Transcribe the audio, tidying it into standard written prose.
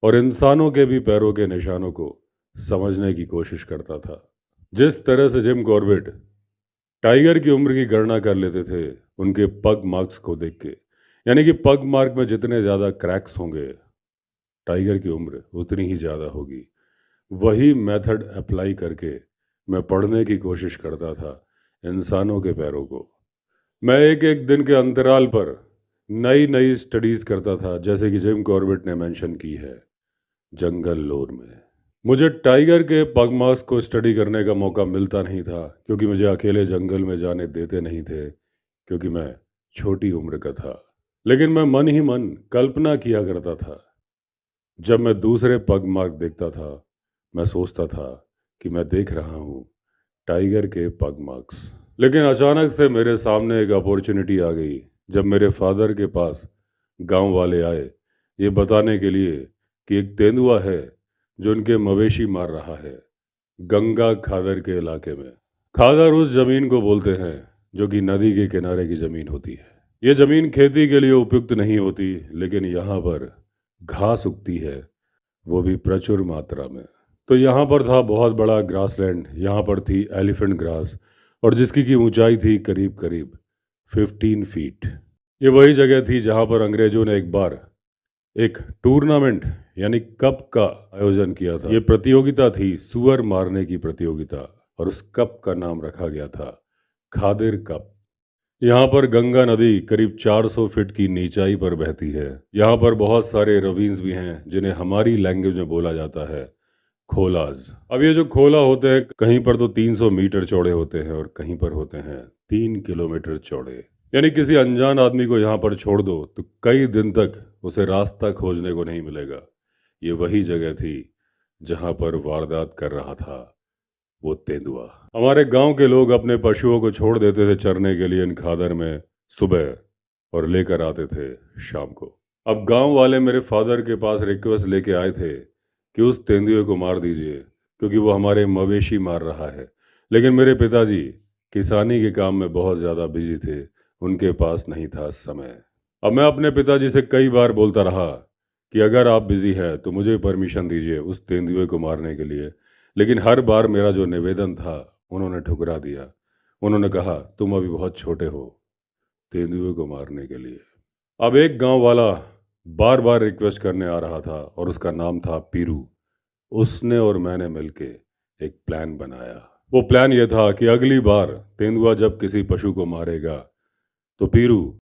और इंसानों के भी पैरों के निशानों को समझने की कोशिश करता था। जिस तरह से जिम कॉर्बेट टाइगर की उम्र की गणना कर लेते थे उनके पग मार्क्स को देख के, यानी कि पग मार्क में जितने ज़्यादा क्रैक्स होंगे टाइगर की उम्र उतनी ही ज़्यादा होगी। वही मेथड अप्लाई करके मैं पढ़ने की कोशिश करता था इंसानों के पैरों को। मैं एक एक दिन के अंतराल पर नई नई स्टडीज़ करता था, जैसे कि जिम कॉर्बेट ने मेंशन की है जंगल लोर में। मुझे टाइगर के पग मार्क्स को स्टडी करने का मौका मिलता नहीं था, क्योंकि मुझे अकेले जंगल में जाने देते नहीं थे, क्योंकि मैं छोटी उम्र का था। लेकिन मैं मन ही मन कल्पना किया करता था। जब मैं दूसरे पग मार्क देखता था मैं सोचता था कि मैं देख रहा हूँ टाइगर के पग मार्क्स। लेकिन अचानक से मेरे सामने एक अपॉर्चुनिटी आ गई, जब मेरे फादर के पास गांव वाले आए ये बताने के लिए कि एक तेंदुआ है जो उनके मवेशी मार रहा है गंगा खादर के इलाके में। खादर उस जमीन को बोलते हैं जो कि नदी के किनारे की जमीन होती है। ये जमीन खेती के लिए उपयुक्त नहीं होती, लेकिन यहाँ पर घास उगती है, वो भी प्रचुर मात्रा में। तो यहाँ पर था बहुत बड़ा ग्रासलैंड, यहाँ पर थी एलिफेंट ग्रास, और जिसकी की ऊंचाई थी करीब करीब 15 फीट। ये वही जगह थी जहाँ पर अंग्रेजों ने एक बार एक टूर्नामेंट यानी कप का आयोजन किया था। ये प्रतियोगिता थी सुअर मारने की प्रतियोगिता, और उस कप का नाम रखा गया था खादिर कप। यहाँ पर गंगा नदी करीब 400 फीट की नीचाई पर बहती है। यहाँ पर बहुत सारे रवीन्स भी हैं जिन्हें हमारी लैंग्वेज में बोला जाता है खोलाज। अब ये जो खोला होते हैं कहीं पर तो 300 मीटर चौड़े होते हैं और कहीं पर होते हैं 3 किलोमीटर चौड़े। यानी किसी अनजान आदमी को यहाँ पर छोड़ दो तो कई दिन तक उसे रास्ता खोजने को नहीं मिलेगा। ये वही जगह थी जहाँ पर वारदात कर रहा था वो तेंदुआ। हमारे गांव के लोग अपने पशुओं को छोड़ देते थे चरने के लिए इन खादर में सुबह, और लेकर आते थे शाम को। अब गांव वाले मेरे फादर के पास रिक्वेस्ट लेके आए थे कि उस तेंदुए को मार दीजिए, क्योंकि वो हमारे मवेशी मार रहा है। लेकिन मेरे पिताजी किसानी के काम में बहुत ज़्यादा बिजी थे, उनके पास नहीं था समय। अब मैं अपने पिताजी से कई बार बोलता रहा कि अगर आप बिजी हैं तो मुझे परमिशन दीजिए उस तेंदुए को मारने के लिए, लेकिन हर बार मेरा जो निवेदन था उन्होंने ठुकरा दिया। उन्होंने कहा तुम अभी बहुत छोटे हो तेंदुए को मारने के लिए। अब एक गांव वाला बार बार रिक्वेस्ट करने आ रहा था और उसका नाम था पीरू। उसने और मैंने मिलके एक प्लान बनाया। वो प्लान ये था कि अगली बार तेंदुआ जब किसी पशु को मारेगा तो पीरू